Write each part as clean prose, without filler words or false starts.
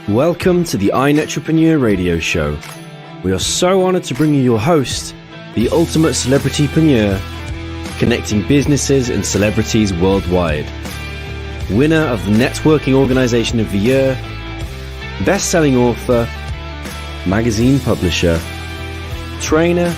Welcome to the iNetrepreneur Radio Show. We are so honored to bring you your host, the ultimate celebritypreneur, connecting businesses and celebrities worldwide. Winner of the Networking Organization of the Year, Bestselling Author, magazine publisher, trainer,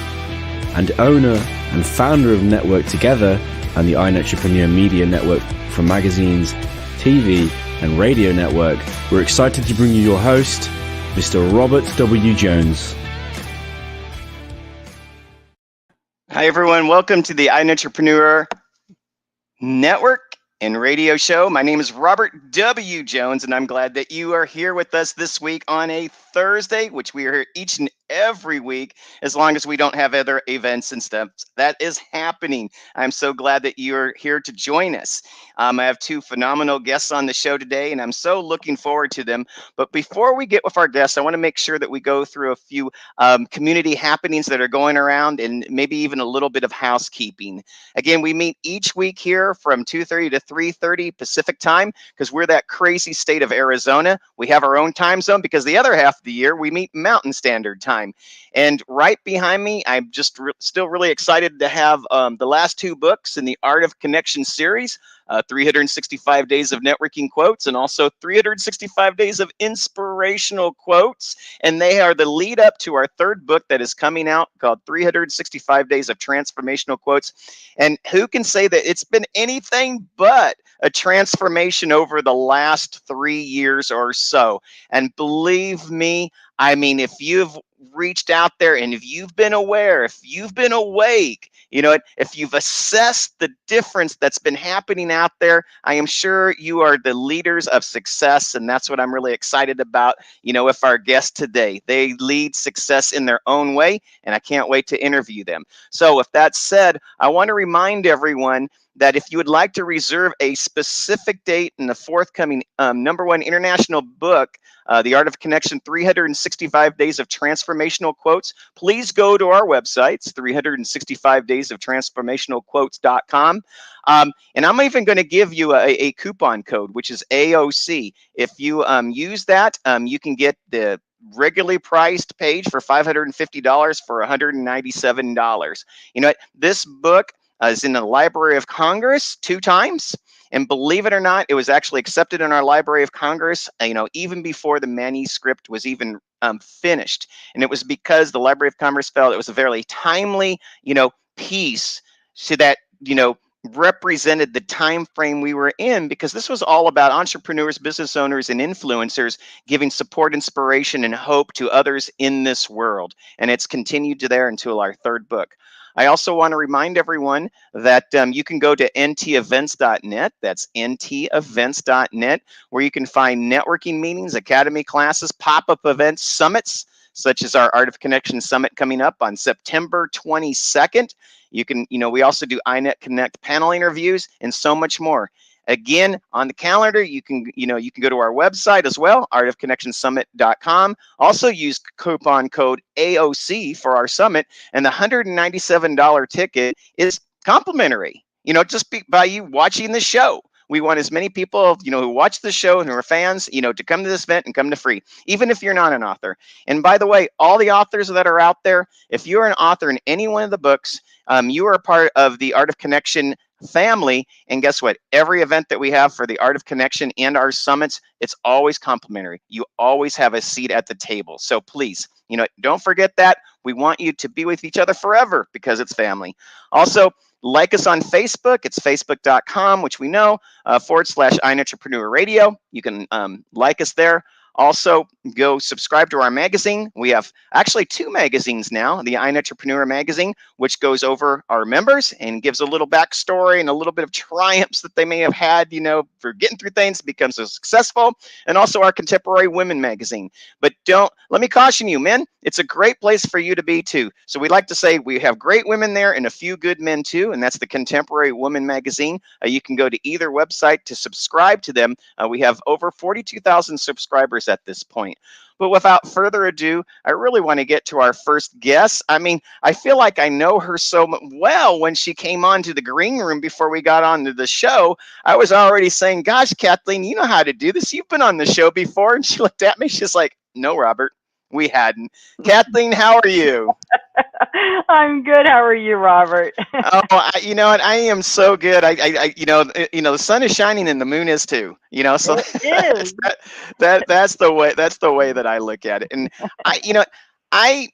and owner and founder of Network Together and the iNetrepreneur Media Network for magazines, TV, and radio network, we're excited to bring you your host, Mr. Robert W. Jones. Hi, everyone. Welcome to the iNetrepreneur Network and Radio Show. My name is Robert W. Jones, and I'm glad that you are here with us this week on a Thursday, which we are here each and every week, as long as we don't have other events and stuff that is happening. I'm so glad that you're here to join us. I have two phenomenal guests on the show today, and I'm so looking forward to them. But before we get with our guests, I want to make sure that we go through a few community happenings that are going around and maybe even a little bit of housekeeping. Again, we meet each week here from 2:30 to 3:30 Pacific time because we're that crazy state of Arizona. We have our own time zone because the other half of the year we meet Mountain Standard Time. And right behind me, I'm just still really excited to have the last two books in the Art of Connection series, 365 Days of Networking Quotes, and also 365 Days of Inspirational Quotes. And they are the lead up to our third book that is coming out called 365 Days of Transformational Quotes. And who can say that it's been anything but a transformation over the last 3 years or so? And believe me, I mean, if you've reached out there and if you've been aware, if you've been awake, you know, if you've assessed the difference that's been happening out there, I am sure you are the leaders of success. And that's what I'm really excited about, you know, with our guest today. They lead success in their own way, and I can't wait to interview them. So with that said, I want to remind everyone that if you would like to reserve a specific date in the forthcoming #1 international book, The Art of Connection, 365 Days of Transformational Quotes, please go to our websites, 365daysoftransformationalquotes.com. And I'm even going to give you a coupon code, which is AOC. If you use that, you can get the regularly priced page for $550 for $197. You know what? This book is in the Library of Congress 2 times. And believe it or not, it was actually accepted in our Library of Congress, you know, even before the manuscript was even finished. And it was because the Library of Congress felt it was a very timely, you know, piece so that, you know, represented the time frame we were in, because this was all about entrepreneurs, business owners, and influencers giving support, inspiration, and hope to others in this world. And it's continued to there until our third book. I also want to remind everyone that you can go to ntevents.net. That's ntevents.net, where you can find networking meetings, academy classes, pop-up events, summits, such as our Art of Connection Summit coming up on September 22nd. You can, you know, we also do iNet Connect panel interviews and so much more. Again, on the calendar, you can go to our website as well, artofconnectionsummit.com. Also use coupon code AOC for our summit, and the $197 ticket is complimentary. You know, just by you watching the show. We want as many people, you know, who watch the show and who are fans, you know, to come to this event and come to free, even if you're not an author. And by the way, all the authors that are out there, if you're an author in any one of the books, you are a part of the Art of Connection family. And guess what? Every event that we have for the Art of Connection and our summits, it's always complimentary. You always have a seat at the table. So please, you know, don't forget that. We want you to be with each other forever because it's family. Also, like us on Facebook. It's facebook.com, which we know, / iNetrepreneur Radio. You can like us there. Also, go subscribe to our magazine. We have actually 2 magazines now, the iNetrepreneur magazine, which goes over our members and gives a little backstory and a little bit of triumphs that they may have had, you know, for getting through things to become so successful, and also our Contemporary Women magazine. But let me caution you, men, it's a great place for you to be too. So we like to say we have great women there and a few good men too, and that's the Contemporary Women magazine. You can go to either website to subscribe to them. We have over 42,000 subscribers listeners at this point. But without further ado, I really want to get to our first guest. I mean, I feel like I know her so well. When she came on to the green room before we got on to the show, I was already saying, gosh, Kathleen, you know how to do this. You've been on the show before. And she looked at me. She's like, no, Robert, we hadn't. Kathleen, how are you? I'm good. How are you, Robert? Oh, you know what? I am so good. The sun is shining and the moon is too. So It is. that's the way. That's the way that I look at it. And I, you know, I,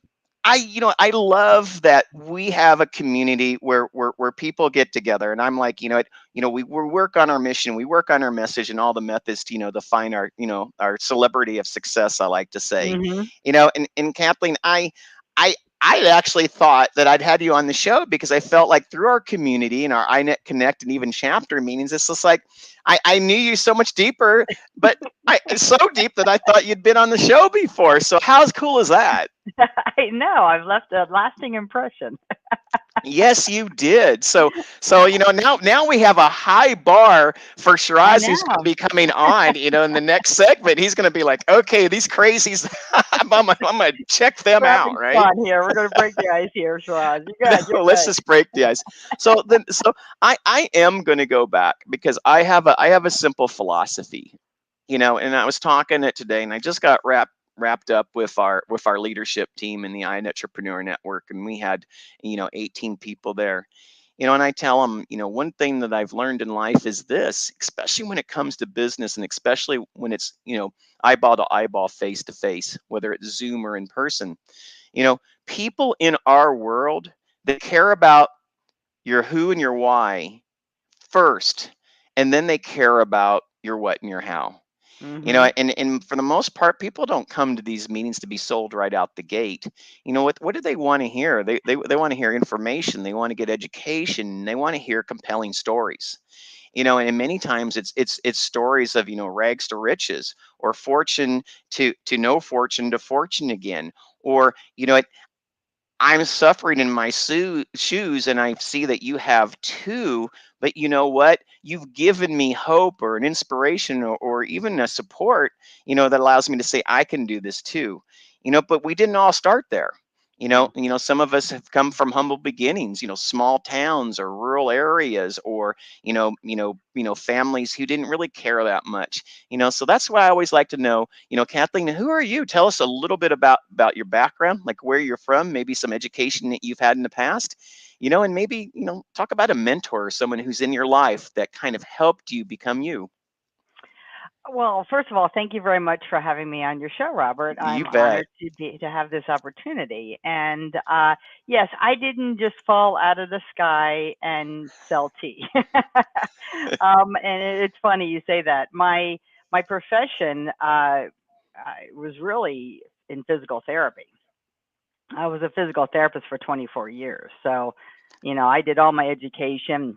I love that we have a community where people get together. And I'm like, we work on our mission, we work on our message, and all the methods to define our our celebrity of success. I like to say, Hmm. and Kathleen, I I actually thought that I'd had you on the show because I felt like through our community and our iNet Connect and even chapter meetings, it's just like I knew you so much deeper, but it's so deep that I thought you'd been on the show before. So how cool is that? I know. I've left a lasting impression. Yes, you did. So now we have a high bar for I Shiraz, who's going to know. be coming on. In the next segment, he's going to be like, "Okay, these crazies, I'm gonna check them We're out, having right?" fun here. We're going to break the ice here, Shiraz. You're No, good. You're let's good. just break the ice. So I am going to go back because I have a simple philosophy, and I was talking it today, and I just got wrapped up with our leadership team in the iEntrepreneur Network, and we had 18 people there. And I tell them, one thing that I've learned in life is this, especially when it comes to business, and especially when it's eyeball to eyeball, face to face, whether it's Zoom or in person. People in our world, they care about your who and your why first, and then they care about your what and your how. Hmm. And for the most part, people don't come to these meetings to be sold right out the gate. What do they want to hear? They want to hear information, they want to get education, they want to hear compelling stories. And many times it's stories of rags to riches, or fortune to no fortune to fortune again, or I'm suffering in my shoes, and I see that you have too. But you know what? You've given me hope or an inspiration, or even a support, that allows me to say I can do this too. But we didn't all start there. Some of us have come from humble beginnings, small towns or rural areas, or families who didn't really care that much. So that's why I always like to know, Kathleen, who are you? Tell us a little bit about your background, like where you're from, maybe some education that you've had in the past, and maybe talk about a mentor or someone who's in your life that kind of helped you become you. Well, first of all, thank you very much for having me on your show, Robert. You I'm bet. honored to have this opportunity. And yes, I didn't just fall out of the sky and sell tea. And it's funny you say that. My profession I was really in physical therapy. I was a physical therapist for 24 years. So, I did all my education.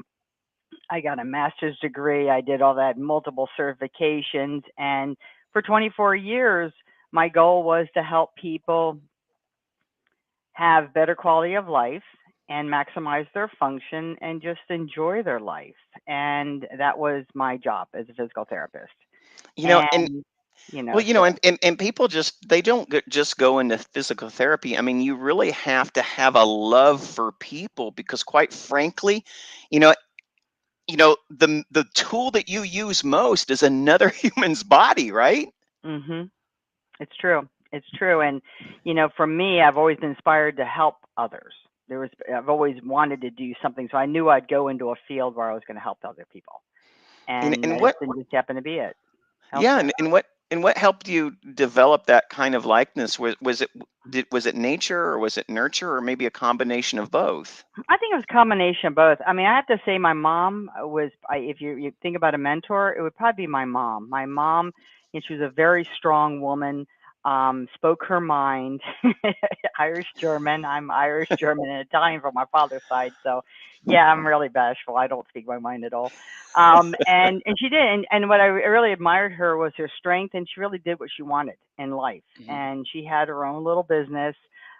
I got a master's degree. I did all that, multiple certifications. And for 24 years, my goal was to help people have better quality of life and maximize their function and just enjoy their life. And that was my job as a physical therapist. And And, well, so, and people they don't just go into physical therapy. I mean, you really have to have a love for people, because quite frankly, you know, the tool that you use most is another human's body, right? hmm it's true. It's true. And, for me, I've always been inspired to help others. I've always wanted to do something. So I knew I'd go into a field where I was going to help other people. And And and what medicine just happened to be it. Yeah, Healthcare. and what helped you develop that kind of likeness? Was it nature, or was it nurture, or maybe a combination of both? I think it was a combination of both. I mean, I have to say my mom was, if you think about a mentor, it would probably be my mom. My mom, she was a very strong woman, spoke her mind, Irish German. I'm Irish German and Italian from my father's side. So, yeah, I'm really bashful. I don't speak my mind at all. And she did. And what I really admired her was her strength, and she really did what she wanted in life. Mhm. And she had her own little business,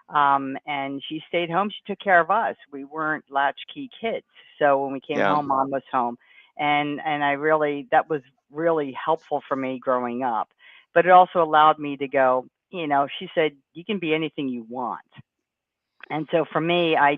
and she stayed home. She took care of us. We weren't latchkey kids. So when we came Yeah. home, mom was home. And I really, that was really helpful for me growing up. but it also allowed me to go, she said, you can be anything you want. And so for me, I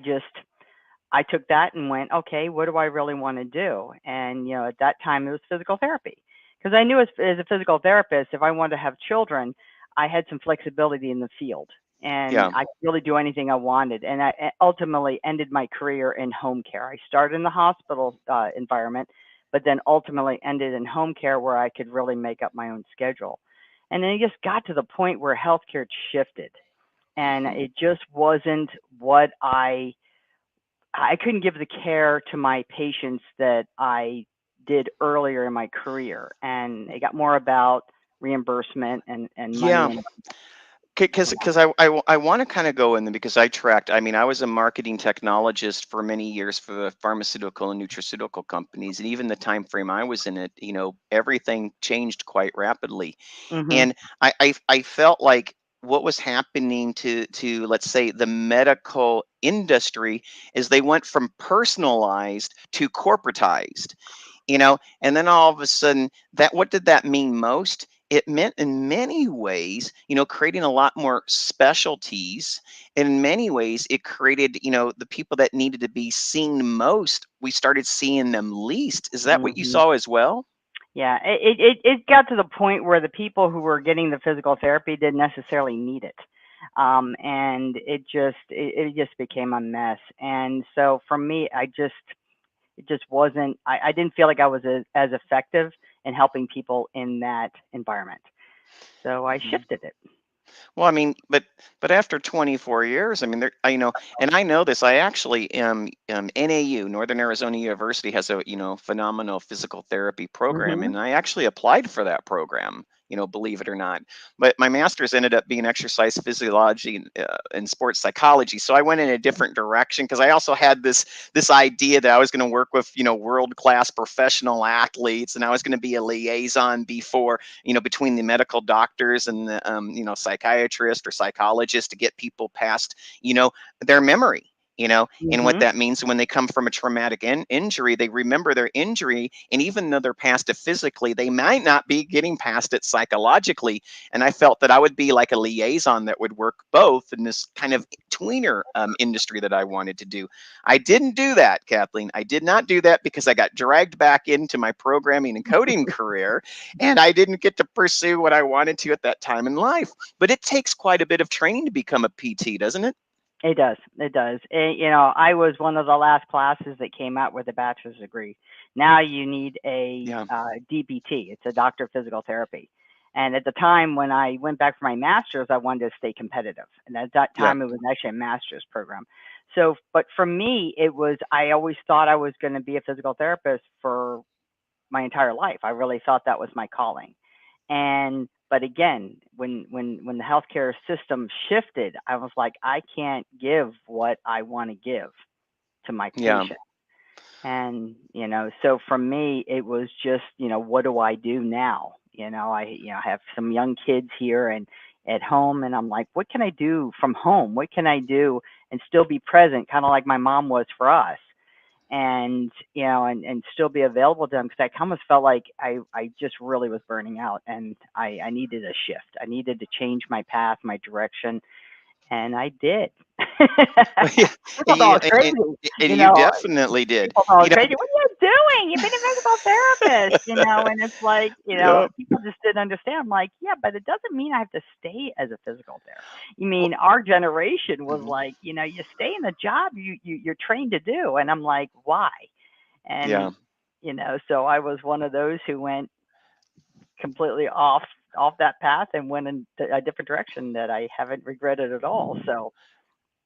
took that and went, okay, what do I really want to do? And, at that time it was physical therapy, because I knew as a physical therapist, if I wanted to have children, I had some flexibility in the field and Yeah. I could really do anything I wanted. And I ultimately ended my career in home care. I started in the hospital environment, but then ultimately ended in home care where I could really make up my own schedule. And then it just got to the point where healthcare shifted and Hmm. it just wasn't what I couldn't give the care to my patients that I did earlier in my career, and it got more about reimbursement and money Yeah. and Because I want to kind of go in there because I mean, I was a marketing technologist for many years for the pharmaceutical and nutraceutical companies. And even the time frame I was in it, everything changed quite rapidly. mhm And I felt like what was happening to let's say the medical industry is they went from personalized to corporatized, and then all of a sudden, that what did that mean most? It meant in many ways, creating a lot more specialties. And in many ways it created, the people that needed to be seen most, we started seeing them least. Is that what you mhm saw as well? yeah, it got to the point where the people who were getting the physical therapy didn't necessarily need it. And it just became a mess. And so for me, it just wasn't, I didn't feel like I was as effective in helping people in that environment. So I Mhm. shifted it. Well, I mean, but after 24 years, I mean, and I know this. I actually am, NAU, Northern Arizona University, has a phenomenal physical therapy program, Mhm. and I actually applied for that program. Believe it or not, but my master's ended up being exercise physiology and sports psychology. So I went in a different direction because I also had this idea that I was going to work with world class professional athletes, and I was going to be a liaison before between the medical doctors and the psychiatrist or psychologist to get people past their memory. And what Mhm. that means when they come from a traumatic injury, they remember their injury, and even though they're past it physically, they might not be getting past it psychologically. And I felt that I would be like a liaison that would work both in this kind of tweener industry that I wanted to do. I didn't do that, Kathleen. I did not do that because I got dragged back into my programming and coding career, and I didn't get to pursue what I wanted to at that time in life. But it takes quite a bit of training to become a PT, doesn't it? It does. It does. I was one of the last classes that came out with a bachelor's degree. Now you need a Yeah. DPT. It's a doctor of physical therapy. And at the time when I went back for my master's, I wanted to stay competitive. And at that Yeah. time, it was actually a master's program. So, but for me, I always thought I was going to be a physical therapist for my entire life. I really thought that was my calling. And but again, when the healthcare system shifted, I was like, I can't give what I want to give to my Yeah. patient. And so for me, it was just, what do I do now? I have some young kids here and at home, and I'm like, what can I do from home? What can I do and still be present, kind of like my mom was for us? And and still be available to them, because I almost felt like I just really was burning out, and I needed a shift. I needed to change my path, my direction, and I did. Yeah, People thought I was crazy. and you you know definitely did. People thought I You was know, crazy. What are you doing? You've been a physical therapist, and it's like, yep. people just didn't understand. I'm like, yeah, but it doesn't mean I have to stay as a physical therapist. You mean our generation was Mhm. like, you stay in the job you're trained to do, and I'm like, why? Yeah. And so I was one of those who went completely off that path and went in a different direction that I haven't regretted at all. So.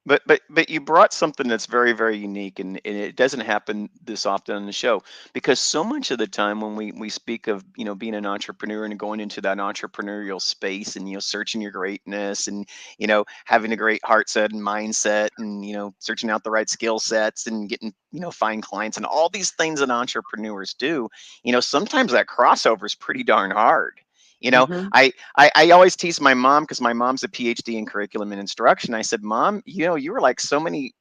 But you brought something that's very, very unique, and it doesn't happen this often on the show, because so much of the time when we speak of being an entrepreneur and going into that entrepreneurial space and searching your greatness and having a great heart set and mindset and searching out the right skill sets and getting find clients and all these things that entrepreneurs do, sometimes that crossover is pretty darn hard. You know, Mhm. I always tease my mom because my mom's a PhD in curriculum and instruction. I said, Mom, you were like so many,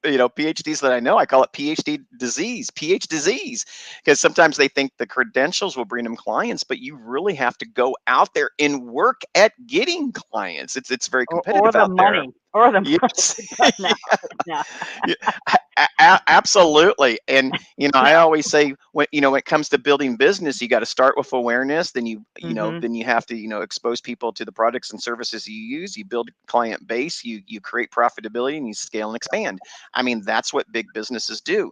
PhDs that I know, I call it PhD disease, because sometimes they think the credentials will bring them clients, but you really have to go out there and work at getting clients. It's very or competitive the out there. money, or the money. Yes. It doesn't happen. No. Yeah, absolutely. And I always say, when it comes to building business, you got to start with awareness. Then Mhm. then you have to expose people to the products and services you use. You build a client base. You create profitability, and you scale and expand. I mean, that's what big businesses do.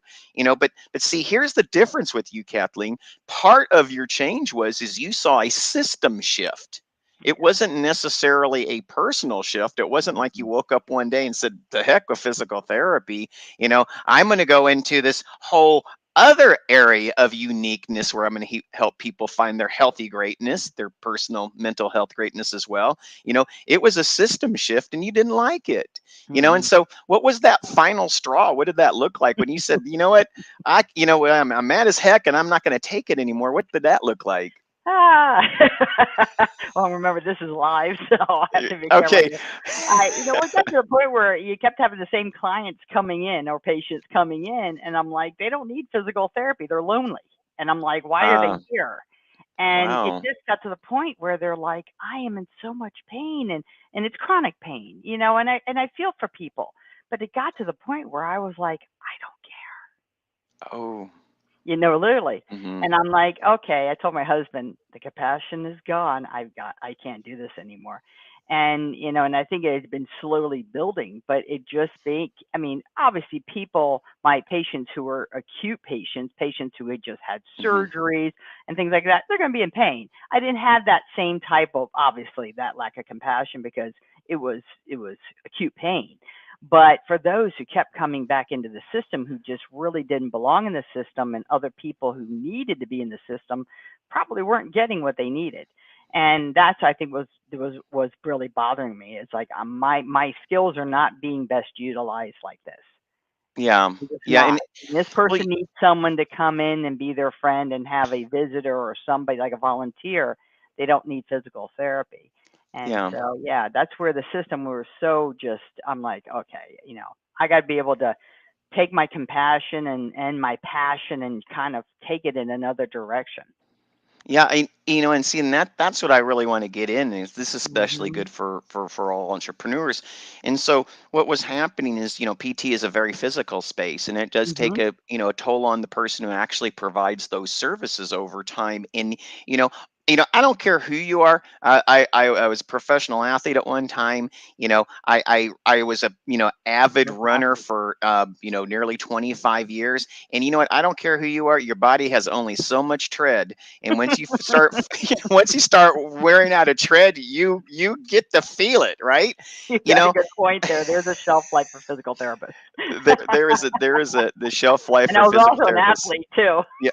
But see, here's the difference with you, Kathleen. Part of your change is you saw a system shift. It wasn't necessarily a personal shift. It wasn't like you woke up one day and said, "The heck with physical therapy. I'm going to go into this whole other area of uniqueness where I'm going to help people find their healthy greatness, their personal mental health greatness as well." It was a system shift, and you didn't like it. And Mm-mm. so what was that final straw? What did that look like when you said, "You know what? I'm mad as heck, and I'm not going to take it anymore"? What did that look like? Ah. Well, remember, this is live, so I have to be careful Okay. here. We got to the point where you kept having the same clients coming in or patients coming in, and I'm like, they don't need physical therapy. They're lonely. And I'm like, why are they Uh, here? And it wow. just got to the point where they're like, I am in so much pain, and it's chronic pain, and I feel for people. But it got to the point where I was like, I don't care. Oh. Literally. Hmm. And I'm like, okay, I told my husband, the compassion is gone. I can't do this anymore. And I think it had been slowly building, but it just obviously my patients who were acute patients who had just had Hmm. surgeries and things like that, they're going to be in pain. I didn't have that same type of, obviously, that lack of compassion because it was acute pain. But for those who kept coming back into the system who just really didn't belong in the system, and other people who needed to be in the system probably weren't getting what they needed. And that's, I think, was really bothering me. It's like, my skills are not being best utilized like this. Yeah. It's just Yeah. not. And This well, person needs someone to come in and be their friend and have a visitor or somebody like a volunteer. They don't need physical therapy. And yeah. so, yeah, that's where the system we were so just, I'm like, okay, I got to be able to take my compassion and my passion and kind of take it in another direction. Yeah, and seeing that's what I really want to get in is this is especially Hmm. good for all entrepreneurs. And so what was happening is, PT is a very physical space, and it does take Hmm. a toll on the person who actually provides those services over time. And you know, I don't care who you are. I was a professional athlete at one time. I was a avid runner for nearly 25 years. And you know what? I don't care who you are. Your body has only so much tread, and once you start once you start wearing out a tread, you get to feel it, right? You You got a know, good point there. There's a shelf life for physical therapists. there is a the shelf life And for I was physical also an therapists. athlete too. Yeah.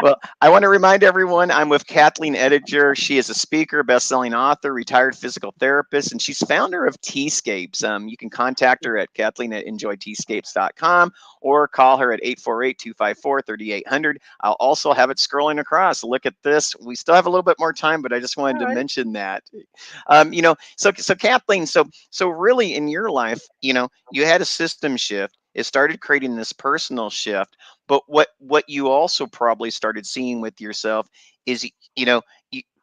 Well, I want to remind everyone I'm with Kathleen Edinger. She is a speaker, best-selling author, retired physical therapist, and she's founder of TeaScapes. You can contact her at Kathleen@enjoyteascapes.com or call her at 848-254-3800. I'll also have it scrolling across. Look at this. We still have a little bit more time, but I just wanted All to right. mention that. So Kathleen, so really in your life, you had a system shift. It started creating this personal shift, but what you also probably started seeing with yourself is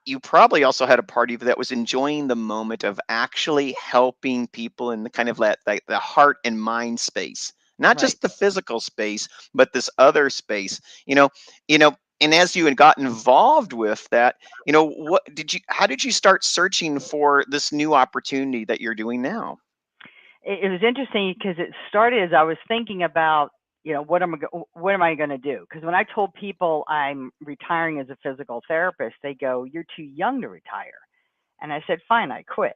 you probably also had a part of you that was enjoying the moment of actually helping people in the kind of that the heart and mind space, not Right. just the physical space, but this other space. you know you know and as you had got involved with that, how did you start searching for this new opportunity that you're doing now? It was interesting because it started as I was thinking about, what am I going to do? Because when I told people I'm retiring as a physical therapist, they go, "You're too young to retire." And I said, "Fine, I quit."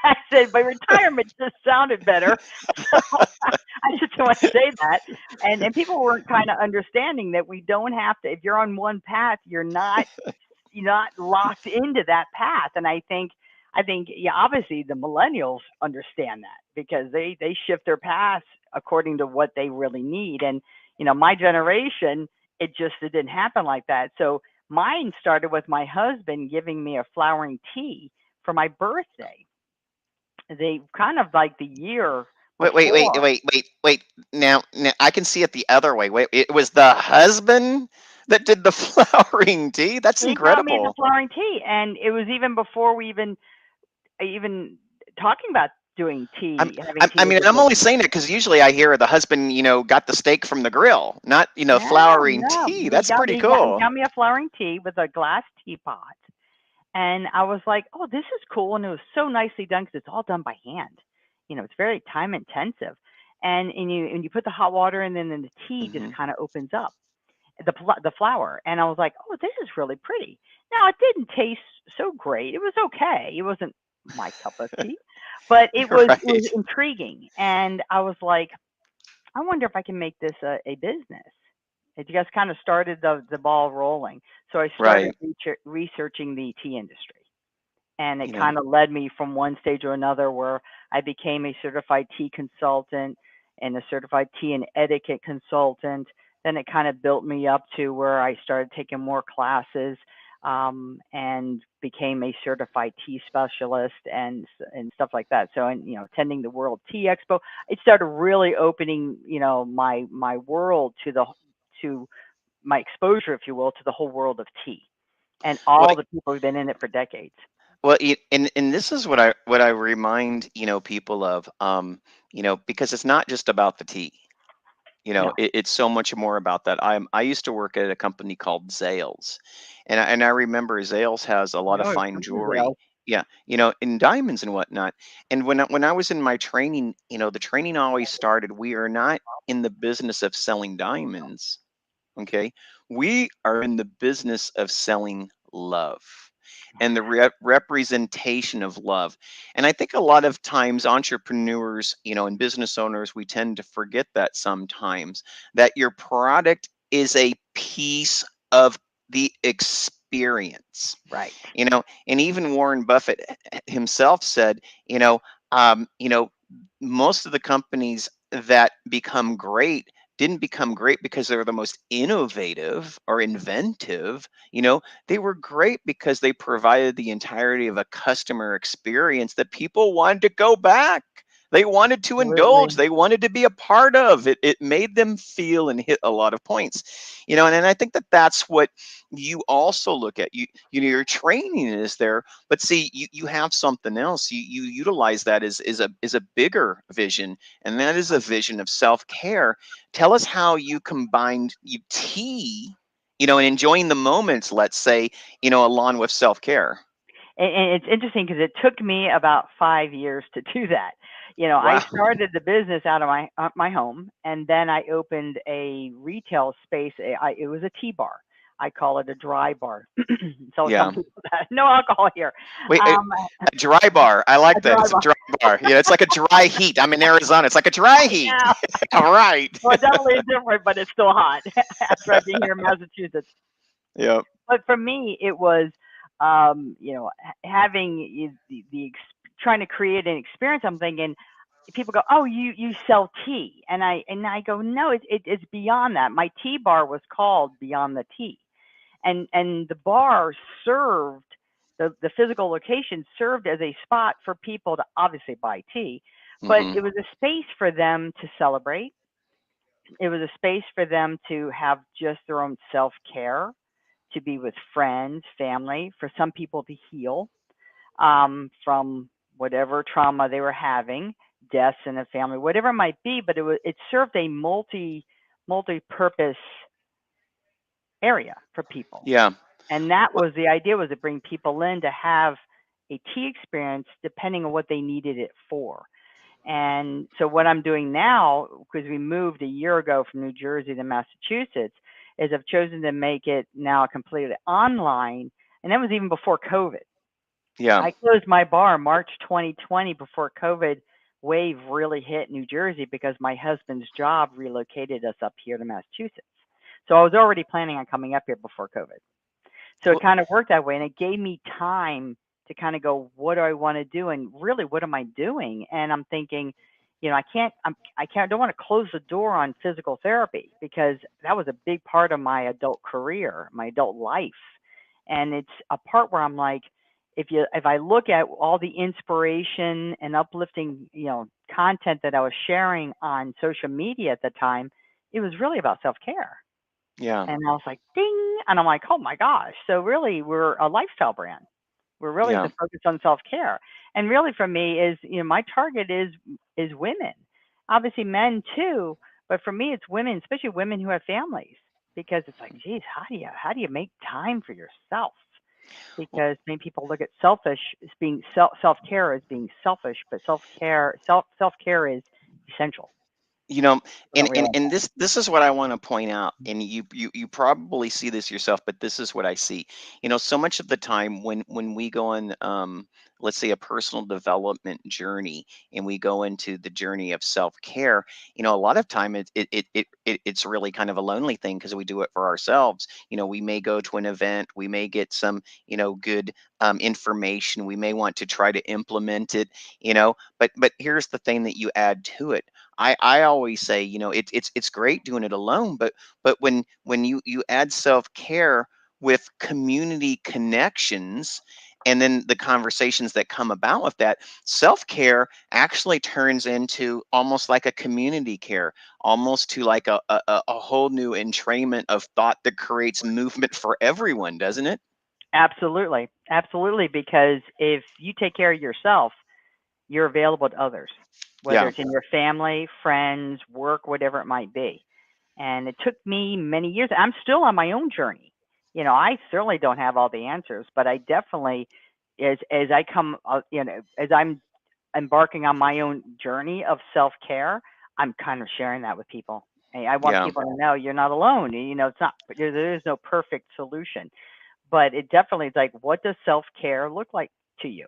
I said, "But retirement just sounded better." So I just want to say that. And people weren't kind of understanding that we don't have to, if you're on one path, you're not locked into that path. And I think, yeah, obviously the millennials understand that because they shift their paths according to what they really need. And my generation, it didn't happen like that. So mine started with my husband giving me a flowering tea for my birthday. They kind of like the year before. Wait. Now I can see it the other way. Wait, it was the husband that did the flowering tea? That's He taught me the incredible. flowering tea, and it was even before we even talking about doing I'm, tea, having I'm, I tea as mean, a I'm only business. saying it because usually I hear the husband, got the steak from the grill, not, No, flowering no, tea. That's pretty he cool. got me a flowering tea with a glass teapot, and I was like, oh, this is cool, and it was so nicely done because it's all done by hand. It's very time intensive, and you put the hot water in, and then the tea just Hmm. kind of opens up the flower, and I was like, oh, this is really pretty. Now it didn't taste so great. It was okay. It wasn't my cup of tea, but it was Right. intriguing, and I was like, I wonder if I can make this a business. It just kind of started the ball rolling. So I started Right. researching the tea industry, and it You know, kind of led me from one stage to another where I became a certified tea consultant and a certified tea and etiquette consultant. Then it kind of built me up to where I started taking more classes, and became a certified tea specialist and stuff like that. So, and attending the World Tea Expo, it started really opening my world to my exposure, if you will, to the whole world of tea and well, all the people who've been in it for decades. and this is what I remind, people of, because it's not just about the tea. No. It's so much more about that. I used to work at a company called Zales, and I remember Zales has a lot of Oh, I've fine heard of jewelry. Zales. Yeah, in diamonds and whatnot. And when I was in my training, the training always started. We are not in the business of selling diamonds. Okay, we are in the business of selling love and the representation of love. And I think a lot of times entrepreneurs, and business owners, we tend to forget that sometimes, that your product is a piece of the experience. Right. And even Warren Buffett himself said, most of the companies that become great didn't become great because they were the most innovative or inventive. They were great because they provided the entirety of a customer experience that people wanted to go back. They wanted to indulge. Absolutely. They wanted to be a part of it. It made them feel and hit a lot of points. And I think that that's what you also look at. Your training is there, but see, you have something else. You utilize that as a bigger vision, and that is a vision of self-care. Tell us how you combined tea, and enjoying the moments, let's say, along with self-care. And it's interesting because it took me about 5 years to do that. I Wow. started the business out of my home, and then I opened a retail space. It was a tea bar. I call it a dry bar. So I tell Yeah. people that no alcohol here. Wait, Um, a dry bar. I a like that. dry It's a bar. dry bar. Yeah, it's like a dry heat. I'm in Arizona. It's like a dry I heat. know. All right. Well, it definitely is different, but it's still hot after I've been here in Massachusetts. Yep. But for me, it was, having trying to create an experience. I'm thinking, people go, "Oh, you sell tea," and I go, "No, it's beyond that. My tea bar was called Beyond the Tea, and the bar served the physical location served as a spot for people to obviously buy tea, but Hmm. it was a space for them to celebrate. It was a space for them to have just their own self care, to be with friends, family, for some people to heal, from whatever trauma they were having, deaths in a family, whatever it might be. But it served a multi-purpose area for people, Yeah. and that Well, was the idea, was to bring people in to have a tea experience depending on what they needed it for. And so what I'm doing now, because we moved a year ago from New Jersey to Massachusetts, is I've chosen to make it now completely online. And that was even before COVID. yeah. I closed my bar March 2020 before COVID wave really hit New Jersey because my husband's job relocated us up here to Massachusetts. So I was already planning on coming up here before COVID. So it Well, kind of worked that way, and it gave me time to kind of go, what do I want to do, and really, what am I doing? And I'm thinking, I don't want to close the door on physical therapy because that was a big part of my adult career, my adult life, and it's a part where I'm like, if I look at all the inspiration and uplifting, content that I was sharing on social media at the time, it was really about self-care. Yeah. And I was like, ding. And I'm like, oh my gosh. So really, we're a lifestyle brand. We're really Yeah. the focus on self-care. And really for me is, my target is women. Obviously men too, but for me it's women, especially women who have families, because it's like, geez, how do you make time for yourself? Because many people look at selfish as being self-care as being selfish, but self-care is essential. You know, People don't realize and this is what I want to point out, and you probably see this yourself, but this is what I see. So much of the time when we go on, let's say, a personal development journey, and we go into the journey of self-care, a lot of time it's really kind of a lonely thing because we do it for ourselves. We may go to an event, we may get some good information, we may want to try to implement it, but here's the thing that you add to it. I always say, it's great doing it alone, but when you add self-care with community connections, and then the conversations that come about with that, self-care actually turns into almost like a community care, almost to like a whole new entrainment of thought that creates movement for everyone, doesn't it? Absolutely. Absolutely. Because if you take care of yourself, you're available to others, whether Yeah, it's in your family, friends, work, whatever it might be. And it took me many years. I'm still on my own journey. I certainly don't have all the answers, but I definitely, as I come, as I'm embarking on my own journey of self care, I'm kind of sharing that with people. I want yeah, people to know you're not alone. It's not, there is no perfect solution, but it definitely is like, what does self care look like to you?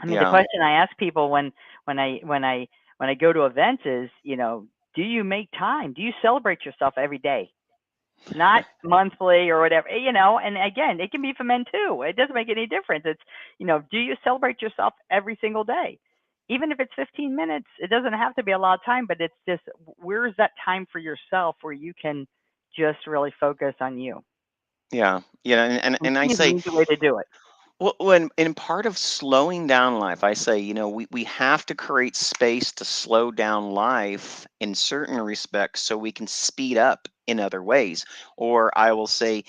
I mean, the yeah, question I ask people when I go to events is, do you make time? Do you celebrate yourself every day? Not monthly or whatever, and again, it can be for men too. It doesn't make any difference. It's, do you celebrate yourself every single day? Even if it's 15 minutes, it doesn't have to be a lot of time, but it's just, where's that time for yourself where you can just really focus on you? yeah, and And I tea is an say, easy way to do it. well, when in part of slowing down life, I say, we have to create space to slow down life in certain respects so we can speed up in other ways. Or I will say,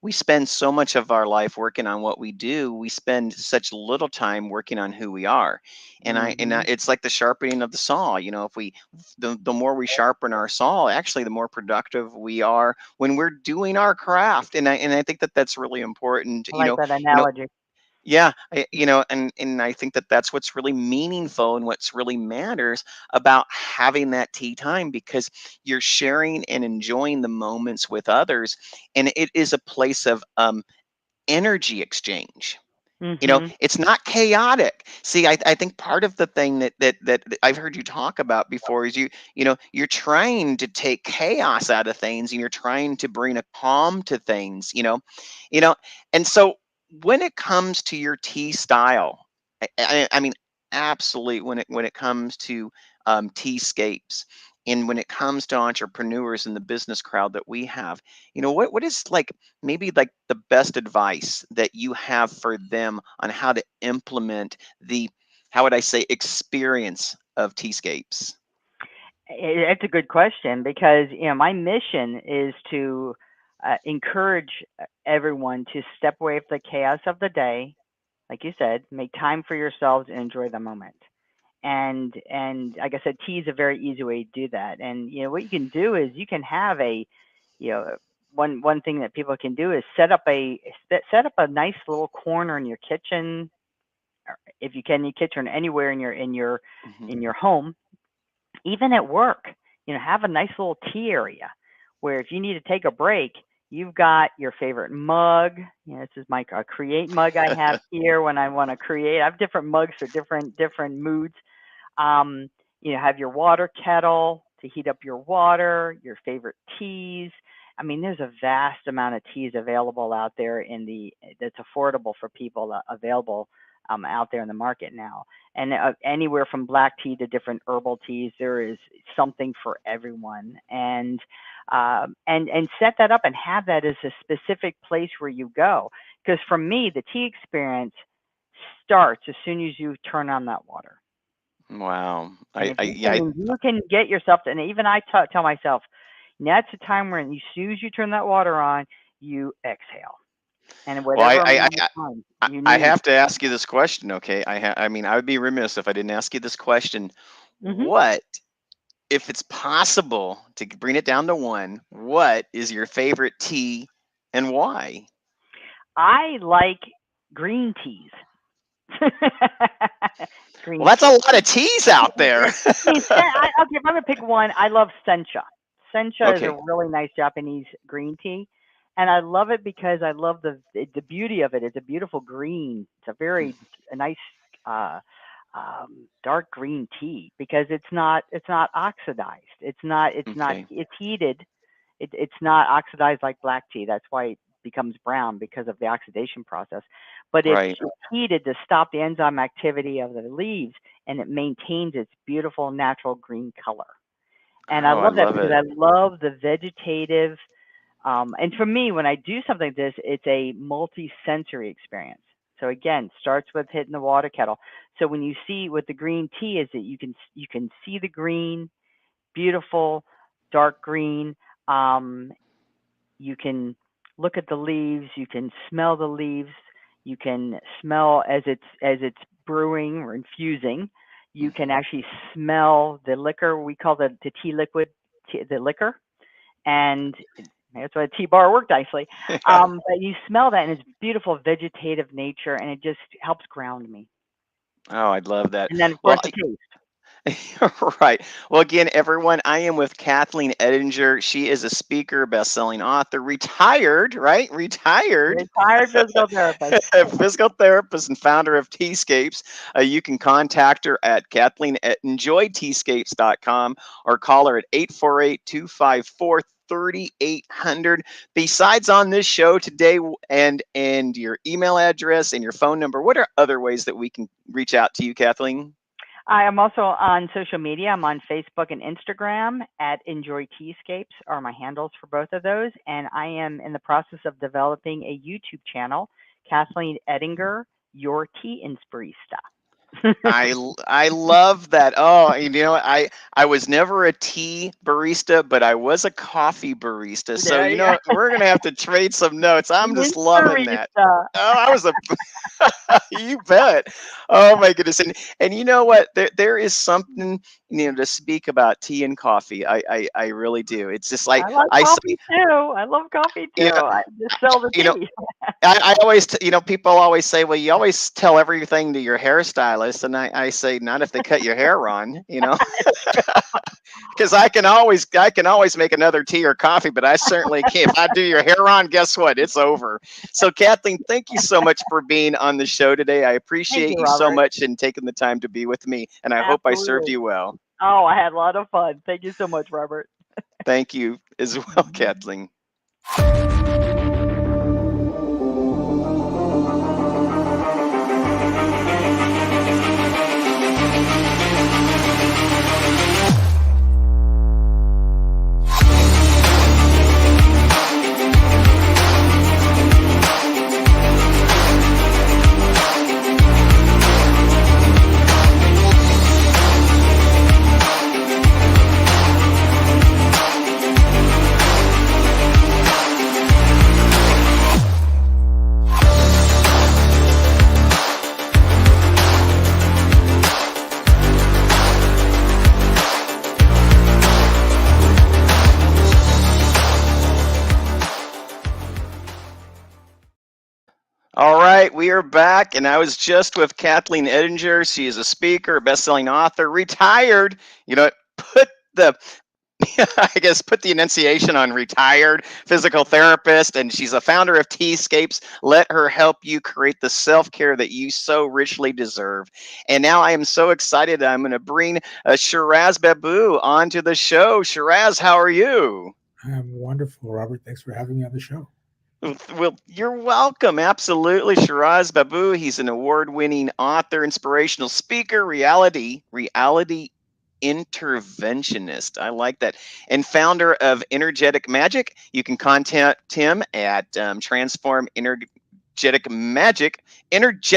we spend so much of our life working on what we do, we spend such little time working on who we are. And Hmm. it's like the sharpening of the saw. If the more we sharpen our saw, actually, the more productive we are when we're doing our craft. And I think that that's really important. I like that You know, analogy. yeah, and I think that that's what's really meaningful and what's really matters about having that tea time, because you're sharing and enjoying the moments with others, and it is a place of energy exchange. Hmm. It's not chaotic. See, I think part of the thing that I've heard you talk about before is you're trying to take chaos out of things, and you're trying to bring a calm to things, you know, and so when it comes to your tea style, I mean, absolutely, when it comes to Teascapes, and when it comes to entrepreneurs and the business crowd that we have, what is like maybe like the best advice that you have for them on how to implement the, how would I say, experience of Teascapes? It's a good question because my mission is to encourage everyone to step away from the chaos of the day, like you said, make time for yourselves and enjoy the moment. And like I said, tea is a very easy way to do that. And what you can do is you can have you know one thing that people can do is set up a nice little corner in your kitchen, or if you can, in your kitchen, or anywhere in Hmm. your home, even at work, have a nice little tea area where if you need to take a break, you've got your favorite mug. This is my create mug I have here when I want to create. I have different mugs for different moods. Um, have your water kettle to heat up your water, your favorite teas. I mean, there's a vast amount of teas available out there that's affordable for people, available out there in the market now. And anywhere from black tea to different herbal teas, there is something for everyone. And set that up and have that as a specific place where you go. Because for me, the tea experience starts as soon as you turn on that water. Wow. And if Yeah, you can get yourself to, and even I tell myself, that's a time when as soon as you turn that water on, you exhale. And well, whatever amount of time you I need. have to ask you this question, okay? I mean, I would be remiss if I didn't ask you this question. Hmm. What, if it's possible to bring it down to one, what is your favorite tea and why? I like green teas. Well, Green that's a tea. lot of teas out there. Okay, if I'm gonna pick one, I love sencha. Sencha is a Okay. really nice Japanese green tea, and I love it because I love the beauty of it. It's a beautiful green. It's a nice uh, dark green tea because it's not oxidized. Okay. It's heated. It's not oxidized like black tea. That's why it becomes brown because of the oxidation process. But Right. it's heated to stop the enzyme activity of the leaves, and it maintains its beautiful natural green color. And I Oh, I love that love because it. I love the vegetative. And for me, when I do something like this, it's a multi-sensory experience. So again, starts with hitting the water kettle. So when you see what the green tea is, that you can see the green, beautiful, dark green. Um, you can look at the leaves, you can smell the leaves, you can smell as it's brewing or infusing. You can Mhm. actually smell the liquor. We call the tea liquid the liquor, and that's why the tea bar worked nicely. But you smell that, and it's beautiful vegetative nature, and it just helps ground me. Oh, I'd love that. And then of Well, course the taste. right. Well, again, everyone, I am with Kathleen Edinger. She is a speaker, best-selling author, retired, right? Retired Retired physical therapist. physical therapist and founder of TeaScapes. You can contact her at Kathleen at enjoyteascapes.com or call her at 848-254-3800. Besides on this show today and your email address and your phone number, what are other ways that we can reach out to you, Kathleen? I am also on social media. I'm on Facebook and Instagram at Enjoy Teascapes are my handles for both of those. And I am in the process of developing a YouTube channel, Kathleen Edinger, Your Tea Inspirista. I love that. Oh, you know, I was never a tea barista, but I was a coffee barista. So, There you you go. know, we're gonna have to trade some notes. I'm just loving that. Inspirista. Oh, I was a you bet. Oh my goodness. And you know what? There is something, to speak about tea and coffee. I really do. It's just like I like I say, coffee too. I love coffee too. you know, I just sell the you know, tea. I always, people always say, well, you always tell everything to your hairstylist. And I say, not if they cut your hair wrong, because I can always make another tea or coffee, but I certainly can't. If I do your hair on, guess what? It's over. So, Kathleen, thank you so much for being on the show today. I Thank appreciate you, you so Robert. much and taking the time to be with me. And I hope I served Absolutely. you well. Oh, I had a lot of fun. Thank you so much, Robert. Thank you as well, Kathleen. All right, we are back, and I was just with Kathleen Edinger. She is a speaker, a best-selling author, retired. Put the I guess put the enunciation on retired physical therapist, and she's a founder of TeaScapes. Let her help you create the self-care that you so richly deserve. And now I am so excited. I'm going to bring Shiraz Baboo onto the show. Shiraz, how are you? I'm wonderful, Robert. Thanks for having me on the show. Well, you're welcome. Absolutely. Shiraz Baboo, he's an award-winning author, inspirational speaker, reality interventionist. I like that. And founder of Energetic Magic. You can contact him at energetic magic. That's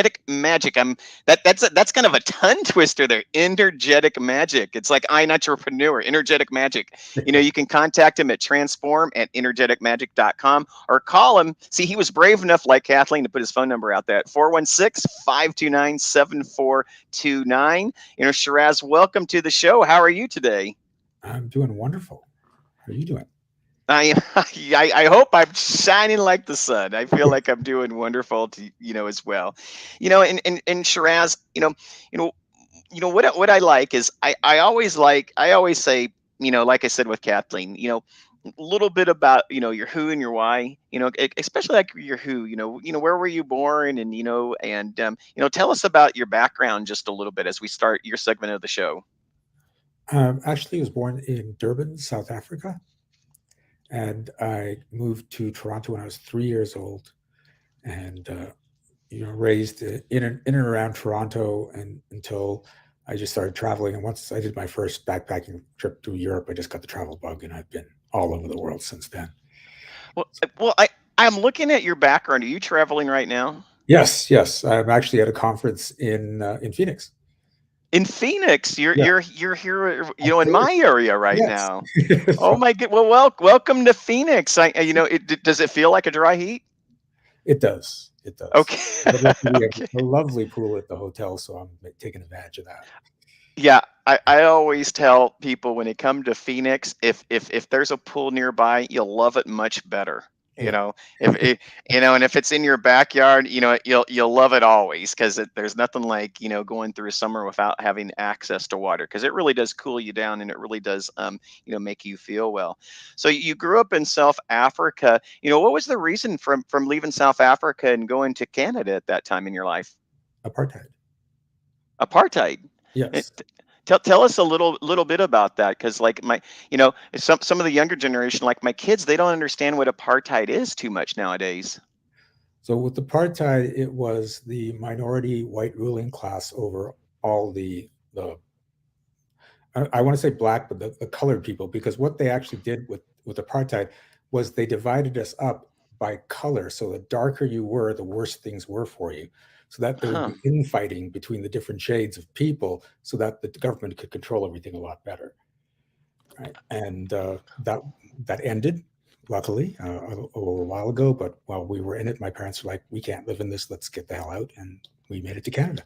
kind of a tongue twister there. Energetic magic. It's like I entrepreneur, energetic magic. You can contact him at transform@energeticmagic.com or call him. See, he was brave enough, like Kathleen, to put his phone number out there at 416-529-7429. Shiraz, welcome to the show. How are you today? I'm doing wonderful. How are you doing? I hope I'm shining like the sun. I feel like I'm doing wonderful as well. And Shiraz, what I like is I always say, like I said with Kathleen, a little bit about, your who and your why, especially like your who, where were you born, and, tell us about your background just a little bit as we start your segment of the show. Actually, I was born in Durban, South Africa, and I moved to Toronto when I was 3 years old, and raised in and around Toronto, and until I just started traveling. And once I did my first backpacking trip to Europe, I just got the travel bug, and I've been all over the world since then. Well, I'm looking at your background. Are you traveling right now? Yes. I'm actually at a conference in Phoenix. In Phoenix, you're here, in my Phoenix. area right Yes. now. Oh my God! Well, welcome to Phoenix. Does it feel like a dry heat? It does. Okay. But luckily we have Okay. a lovely pool at the hotel, so I'm taking advantage of that. Yeah, I always tell people when they come to Phoenix, if there's a pool nearby, you'll love it much better. Yeah. And if it's in your backyard, you'll love it always, because there's nothing like, going through a summer without having access to water, because it really does cool you down, and it really does, make you feel well. So you grew up in South Africa. What was the reason from leaving South Africa and going to Canada at that time in your life? Apartheid. Apartheid. Yes. Tell us a little bit about that, because like some of the younger generation, like my kids, they don't understand what apartheid is too much nowadays. So with apartheid, it was the minority white ruling class over all the I want to say black, but the colored people, because what they actually did with apartheid was they divided us up by color. So the darker you were, the worse things were for you. So that there would Huh. be infighting between the different shades of people, so that the government could control everything a lot better. Right. And that ended, luckily, a little while ago. But while we were in it, my parents were like, "We can't live in this. Let's get the hell out," and we made it to Canada.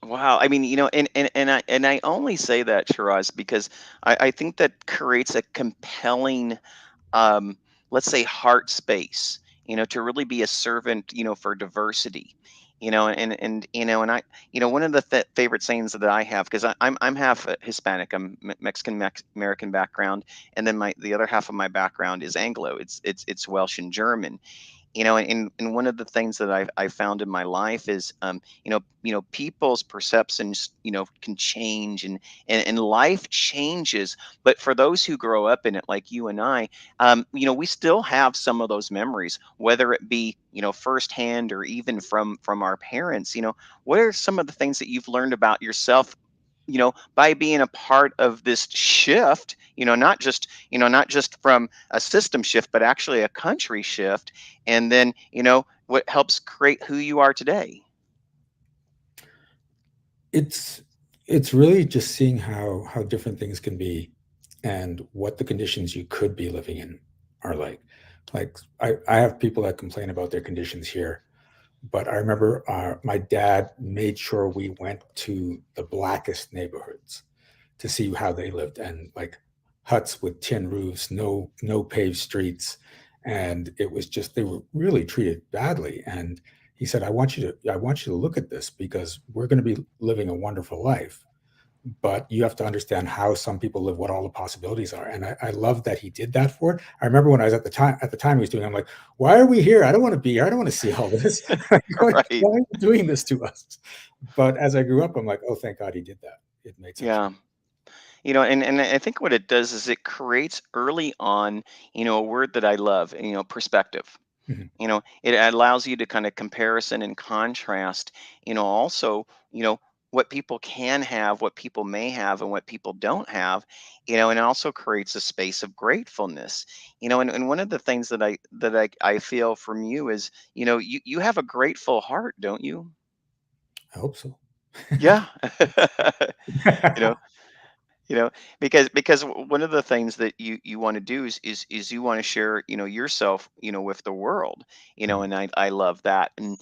Wow. I mean, and I only say that, Shiraz, because I think that creates a compelling, let's say, heart space, to really be a servant, for diversity, and I, one of the favorite sayings that I have, because I'm half Hispanic, I'm Mexican American background, and then the other half of my background is Anglo. It's Welsh and German. And one of the things that I found in my life is, people's perceptions, can change, and life changes. But for those who grow up in it, like you and I, we still have some of those memories, whether it be, firsthand, or even from our parents. What are some of the things that you've learned about yourself, by being a part of this shift, not just from a system shift, but actually a country shift, and then, what helps create who you are today? It's really just seeing how different things can be, and what the conditions you could be living in are like. Like I have people that complain about their conditions here, but I remember my dad made sure we went to the blackest neighborhoods to see how they lived, and like huts with tin roofs, no paved streets, and it was just, they were really treated badly. And he said, I want you to look at this, because we're going to be living a wonderful life, but you have to understand how some people live, what all the possibilities are. And I love that he did that for it. I remember when I was at the time he was doing it, I'm like, why are we here? I don't want to be here. I don't want to see all this. Why Right. are you doing this to us? But as I grew up, I'm like, oh, thank God he did that. It made sense. Yeah. And I think what it does is it creates early on, a word that I love, perspective. Mhm. It allows you to kind of comparison and contrast, also, what people can have, what people may have, and what people don't have, and it also creates a space of gratefulness. And one of the things that I feel from you is, you have a grateful heart, don't you? I hope so. Yeah. you know, you know because one of the things that you want to do is you want to share, yourself, with the world, Mm. and I love that. And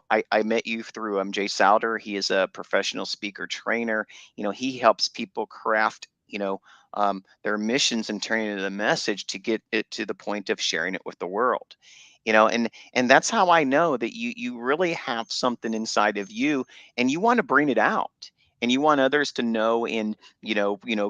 I met you through Jay Souter. He is a professional speaker trainer. He helps people craft, their missions and turning it a message to get it to the point of sharing it with the world. And that's how I know that you really have something inside of you, and you want to bring it out, and you want others to know, and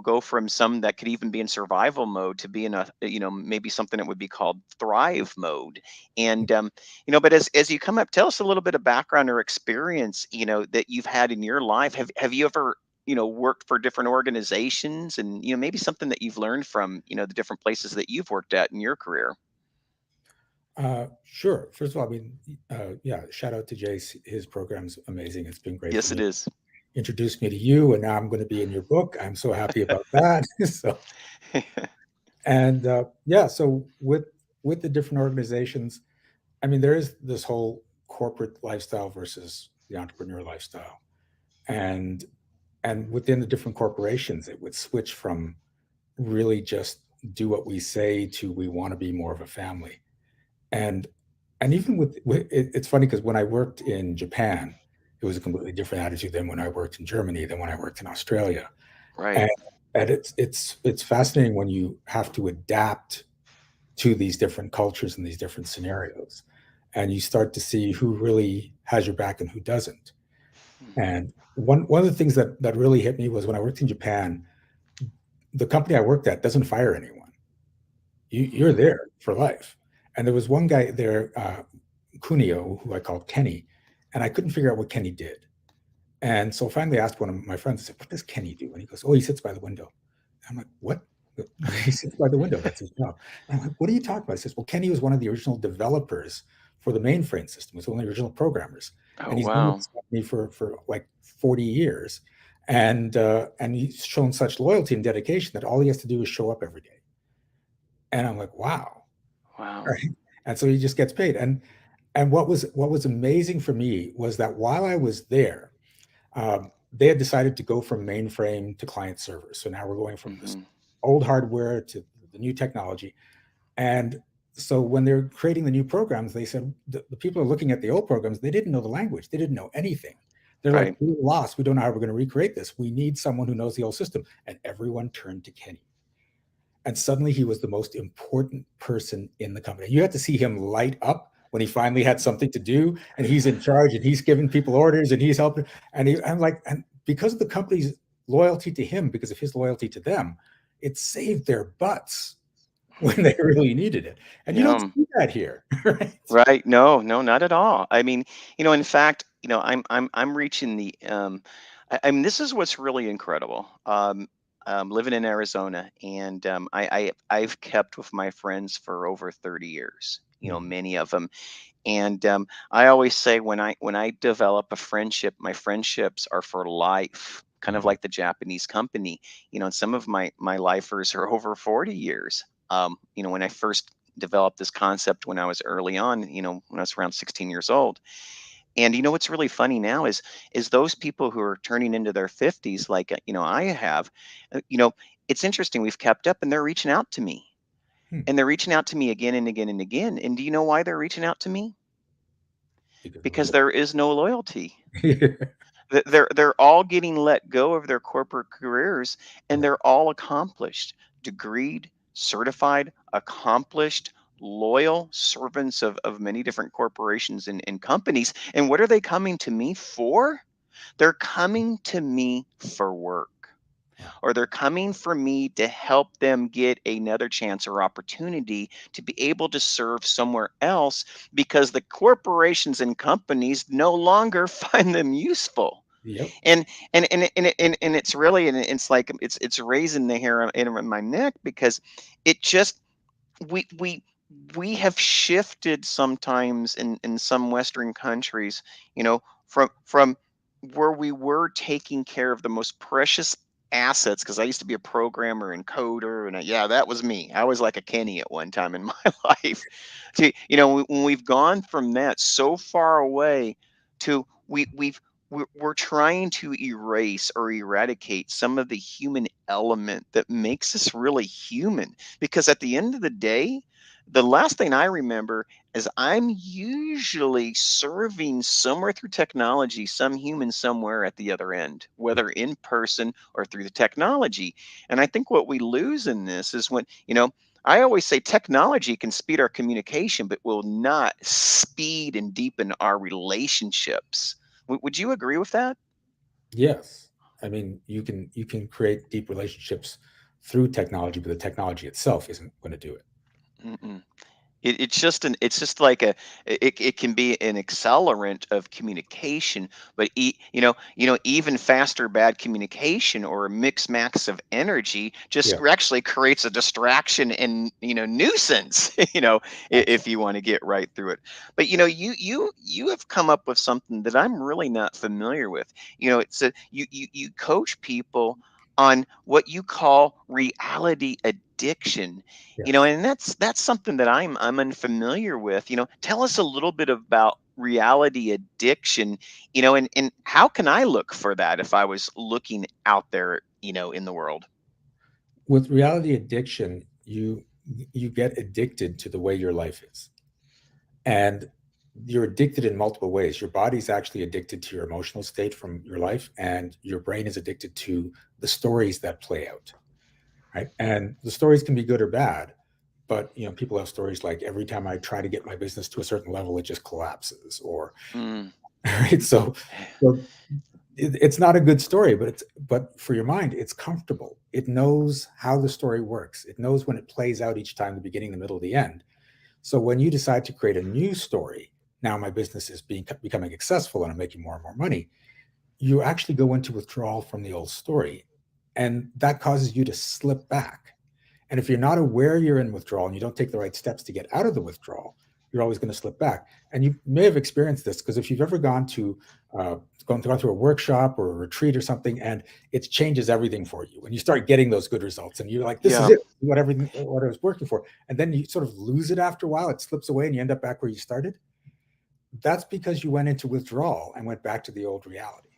go from some that could even be in survival mode to be in a, maybe something that would be called thrive mode. And but as you come up, tell us a little bit of background or experience, that you've had in your life. Have you ever, worked for different organizations, and maybe something that you've learned from, the different places that you've worked at in your career? Sure. First of all, I mean, yeah, shout out to Jace. His program's amazing. It's been great for Yes, it me. is. Introduced me to you, and now I'm going to be in your book. I'm so happy about that. So, and yeah, so with the different organizations, I mean, there is this whole corporate lifestyle versus the entrepreneur lifestyle, and within the different corporations, it would switch from really just do what we say to we want to be more of a family. And even it's funny because when I worked in Japan, it was a completely different attitude than when I worked in Germany, than when I worked in Australia. Right. And it's fascinating when you have to adapt to these different cultures and these different scenarios, and you start to see who really has your back and who doesn't. Mhm. And one of the things that really hit me was when I worked in Japan, the company I worked at doesn't fire anyone. You're Mhm. there for life. And there was one guy there, Kunio, who I called Kenny, and I couldn't figure out what Kenny did. And so finally I asked one of my friends, I said, "What does Kenny do?" And he goes, "Oh, he sits by the window." I'm like, "What?" He sits by the window. That's his job. And I'm like, "What are you talking about?" He says, "Well, Kenny was one of the original developers for the mainframe system. He was one of the original programmers, Oh, and he's been with wow. this company for like 40 years, and he's shown such loyalty and dedication that all he has to do is show up every day." And I'm like, "Wow." Wow. Right? And so he just gets paid. And what was amazing for me was that while I was there, they had decided to go from mainframe to client server. So now we're going from this Mhm. old hardware to the new technology. And so when they're creating the new programs, they said the people are looking at the old programs. They didn't know the language. They didn't know anything. They're like, Right. "We're lost. We don't know how we're going to recreate this. We need someone who knows the old system." And everyone turned to Kenny. And suddenly he was the most important person in the company. You had to see him light up when he finally had something to do, and he's in charge, and he's giving people orders, and he's helping. I'm like, and because of the company's loyalty to him, because of his loyalty to them, it saved their butts when they really needed it. And you don't Yeah. see that here, right? Right. No, no, not at all. I mean, in fact, I'm reaching the I mean, this is what's really incredible. Living in Arizona, and I've kept with my friends for over 30 years, Mm, many of them. And I always say, when I develop a friendship, my friendships are for life, kind of mm, like the Japanese company. And some of my lifers are over 40 years. When I first developed this concept when I was early on, when I was around 16 years old. And what's really funny now is those people who are turning into their 50s, like I have, it's interesting. We've kept up, and they're reaching out to me, mm. and they're reaching out to me again and again and again. And do you know why they're reaching out to me? Because of the Because there is no loyalty. look. They're all getting let go of their corporate careers, and Yeah, they're all accomplished, degreed, certified, accomplished, loyal servants of many different corporations and companies. And what are they coming to me for? They're coming to me for work, wow. or they're coming for me to help them get another chance or opportunity to be able to serve somewhere else, because the corporations and companies no longer find them useful. Yep. And it's really, and it's like it's raising the hair in my neck, because it just we have shifted sometimes in some Western countries, from where we were taking care of the most precious assets, because I used to be a programmer and coder, and yeah, that was me. I was like a Kenny at one time in my life. To, when we've gone from that so far away to we're trying to erase or eradicate some of the human element that makes us really human. Because at the end of the day, the last thing I remember is I'm usually serving somewhere through technology, some human somewhere at the other end, whether in person or through the technology. And I think what we lose in this is when, I always say technology can speed our communication, but will not speed and deepen our relationships. Would you agree with that? Yes. I mean, you can create deep relationships through technology, but the technology itself isn't going to do it. Mm-mm. It's just like it can be an accelerant of communication, but even faster bad communication or a mix max of energy just Yeah, actually creates a distraction and nuisance, if absolutely. you want to get right through it. But you have come up with something that I'm really not familiar with. It's you coach people on what you call reality addiction. Yes. And that's something that I'm unfamiliar with. Tell us a little bit about reality addiction, and how can I look for that if I was looking out there, in the world? With reality addiction, you get addicted to the way your life is. And you're addicted in multiple ways. Your body's actually addicted to your emotional state from your life, and your brain is addicted to the stories that play out, right? And the stories can be good or bad, but people have stories like every time I try to get my business to a certain level, it just collapses, or Mm. right. So it's not a good story, but for your mind, it's comfortable. It knows how the story works. It knows when it plays out each time, the beginning, the middle, the end. So when you decide to create a new story, now my business is becoming successful and I'm making more and more money, you actually go into withdrawal from the old story. And that causes you to slip back. And if you're not aware you're in withdrawal and you don't take the right steps to get out of the withdrawal, you're always going to slip back. And you may have experienced this because if you've ever uh, gone through a workshop or a retreat or something, and it changes everything for you, and you start getting those good results, and you're like, "This is Yeah. it, what I was working for," and then you sort of lose it after a while. It slips away, and you end up back where you started. That's because you went into withdrawal and went back to the old reality,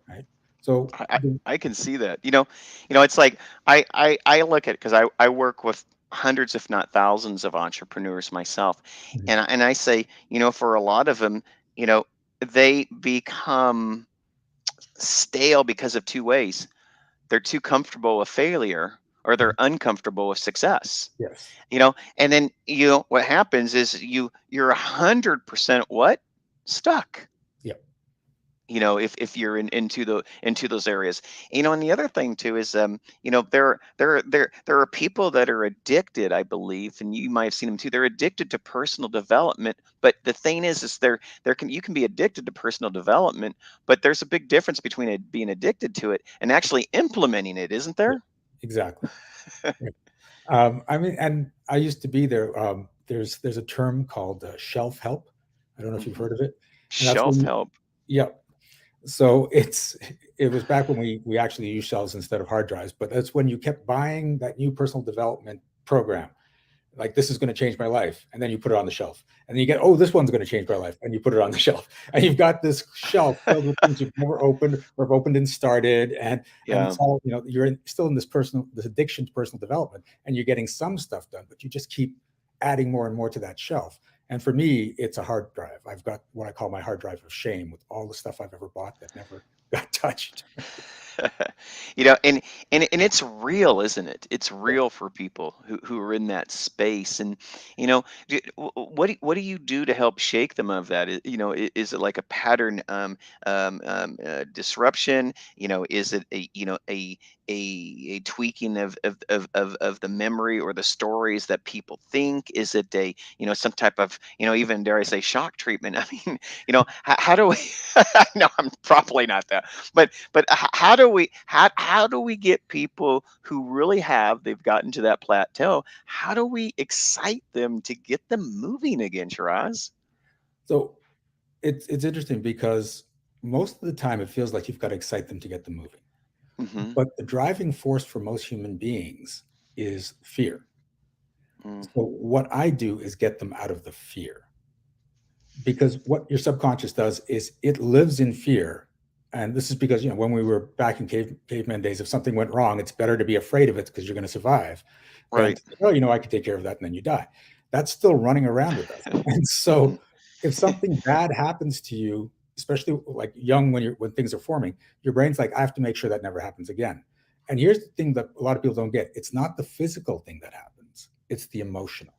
right? So, I, I I can see that. It's like I look at it because I work with hundreds, if not thousands, of entrepreneurs myself, mhm, and I say, for a lot of them, they become stale because of two ways. They're too comfortable with failure, or they're mhm, uncomfortable with success. yes, And then what happens is you're 100% what? Stuck. yeah, If you're into those areas. And the other thing too is there are people that are addicted, I believe, and you might have seen them too. They're addicted to personal development, but the thing is there can you can be addicted to personal development, but there's a big difference between it being addicted to it and actually implementing it, isn't yeah, there? exactly. Yeah. I mean, and I used to be there. There's a term called shelf help. I don't know if you've Hmm. heard of it, and that's when Shelf help. yeah. So it was back when we actually used shelves instead of hard drives, but that's when you kept buying that new personal development program. Like, this is going to change my life, and then you put it on the shelf, and then you get, oh, this one's going to change my life, and you put it on the shelf, and you've got this shelf filled with things you've never opened or have opened and started, and Yeah. it's all, you're still in this addiction to personal development, and you're getting some stuff done, but you just keep adding more and more to that shelf. And for me, it's a hard drive. I've got what I call my hard drive of shame, with all the stuff I've ever bought that never got touched. And it's real, isn't it? It's Yeah. real for people who are in that space. And what do you do to help shake them of that? Is it like a pattern disruption? Is it a tweaking of the memory or the stories that people think? Is it a some type of even, dare I say, shock treatment? I mean, how do we no, I'm probably not that, but how do we get people who really they've gotten to that plateau? How do we excite them to get them moving again, Shiraz? So it's interesting because most of the time it feels like you've got to excite them to get them moving. Mm-hmm. But the driving force for most human beings is fear. Mm. So what I do is get them out of the fear, because what your subconscious does is it lives in fear. And this is because, when we were back in caveman days, if something went wrong, it's better to be afraid of it because you're going to survive than Right. to think, oh, I could take care of that, and then you die. That's still running around with us. And Mm-hmm. so if something bad happens to you, especially like young, when things are forming, your brain's like, I have to make sure that never happens again. And here's the thing that a lot of people don't get. It's not the physical thing that happens. It's the emotional.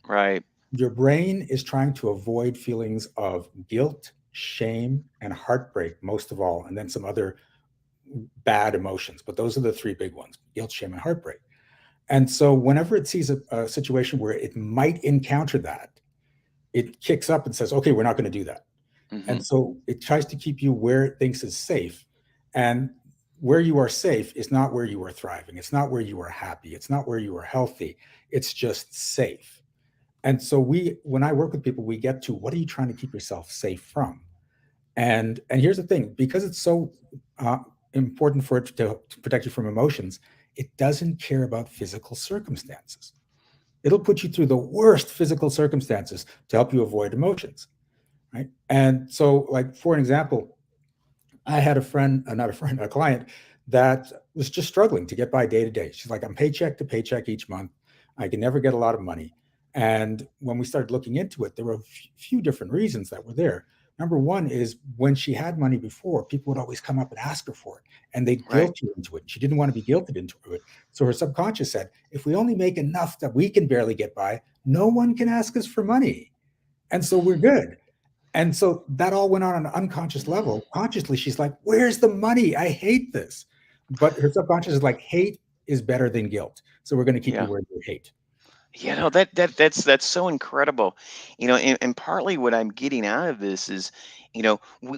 Right. Your brain is trying to avoid feelings of guilt, shame, and heartbreak, most of all, and then some other bad emotions. But those are the three big ones: guilt, shame, and heartbreak. And so, whenever it sees a situation where it might encounter that, it kicks up and says, okay, we're not going to do that. Mm-hmm. And so, it tries to keep you where it thinks is safe. And where you are safe is not where you are thriving. It's not where you are happy. It's not where you are healthy. It's just safe. And so when I work with people, we get to, what are you trying to keep yourself safe from? And here's the thing, because it's so important for it to protect you from emotions, it doesn't care about physical circumstances. It'll put you through the worst physical circumstances to help you avoid emotions, right? And so, like, for an example, I had a client that was just struggling to get by day to day. She's like, I'm paycheck to paycheck each month. I can never get a lot of money. And when we started looking into it, there were a few different reasons that were there. Number one is, when she had money before, people would always come up and ask her for it, and they'd Right. guilt you into it. She didn't want to be guilted into it. So her subconscious said, if we only make enough that we can barely get by, no one can ask us for money. And so we're good. And so that all went on an unconscious level. Consciously, she's like, where's the money? I hate this. But her subconscious is like, hate is better than guilt. So we're going to keep you Yeah. where you hate. That's so incredible. And partly what I'm getting out of this is,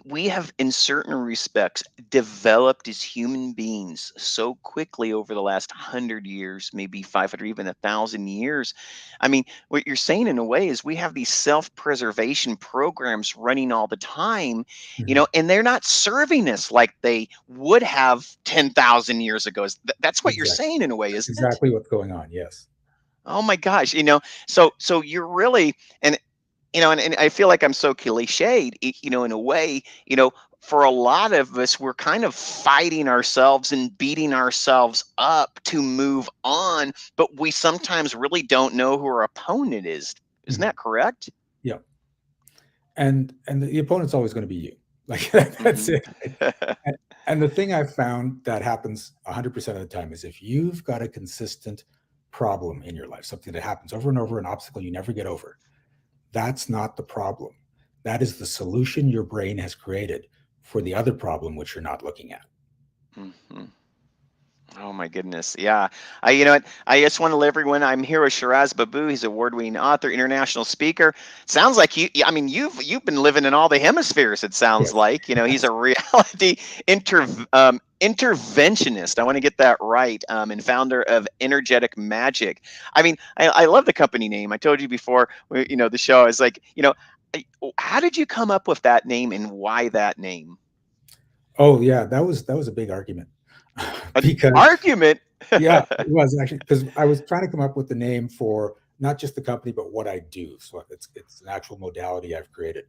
we have in certain respects developed as human beings so quickly over the last 100 years, maybe 500, even 1,000 years. I mean, what you're saying in a way is we have these self-preservation programs running all the time, Mhm. and they're not serving us like they would have 10,000 years ago. That's what you're Exactly. saying in a way, That's isn't it? exactly what's going on. Yes. Oh my gosh, so you're really, and I feel like I'm so cliched, in a way, for a lot of us, we're kind of fighting ourselves and beating ourselves up to move on, but we sometimes really don't know who our opponent is. Isn't Mhm. that correct? Yeah. And the opponent's always going to be you. Like, that's Hmm. it. And the thing I've found that happens 100% of the time is, if you've got a consistent problem in your life, something that happens over and over, an obstacle you never get over, that's not the problem. That is the solution your brain has created for the other problem, which you're not looking at. Hmm. Oh my goodness. Yeah. I just want to let everyone, I'm here with Shiraz Baboo. He's award-winning author, international speaker. Sounds like I mean, you've been living in all the hemispheres, it sounds Yes. like. He's a reality interventionist. I want to get that right. And founder of Energetic Magic. I mean, I love the company name. I told you before, the show, I was like, how did you come up with that name, and why that name? Oh yeah, that was a big argument. An Because, argument. yeah, it was actually, because I was trying to come up with the name for not just the company, but what I do. So it's an actual modality I've created.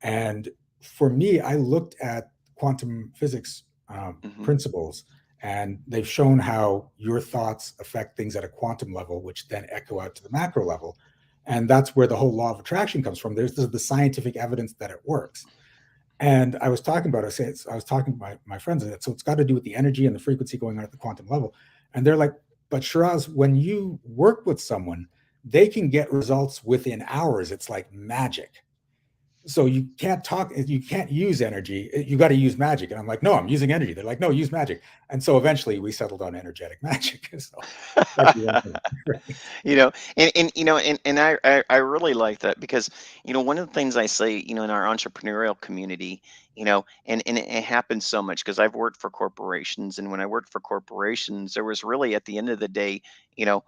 And for me, I looked at quantum physics Hmm. principles, and they've shown how your thoughts affect things at a quantum level, which then echo out to the macro level. And that's where the whole law of attraction comes from. There's the scientific evidence that it works. And I was talking about, I was talking to my friends, and so it's got to do with the energy and the frequency going on at the quantum level. And they're like, but Shiraz, when you work with someone, they can get results within hours. It's like magic. So you can't use energy. You got to use magic. And I'm like, no, I'm using energy. They're like, no, use magic. And so eventually we settled on energetic magic. So that's the one thing. Right. And I really like that because one of the things I say in our entrepreneurial community, and it happens so much because I've worked for corporations, and when I worked for corporations, there was really, at the end of the day,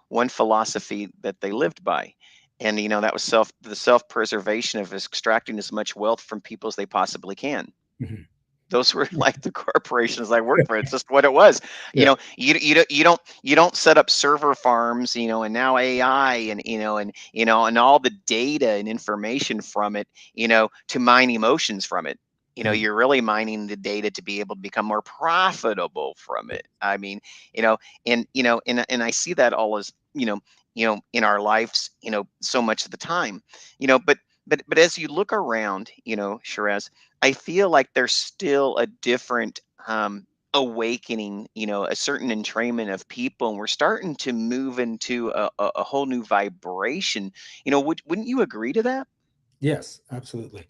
one philosophy that they lived by, and that was the self preservation of extracting as much wealth from people as they possibly can. Mhm. Those were like the corporations I worked for. It's just what it was. You Yeah. know, you don't set up server farms, and now AI and all the data and information from it, to mine emotions from it. Mm. You're really mining the data to be able to become more profitable from it. I mean, you know, and I see that all as, in our lives, so much of the time, but as you look around, Shiraz, I feel like there's still a different awakening, a certain entrainment of people, and we're starting to move into a whole new vibration. Wouldn't you agree to that? Yes, absolutely.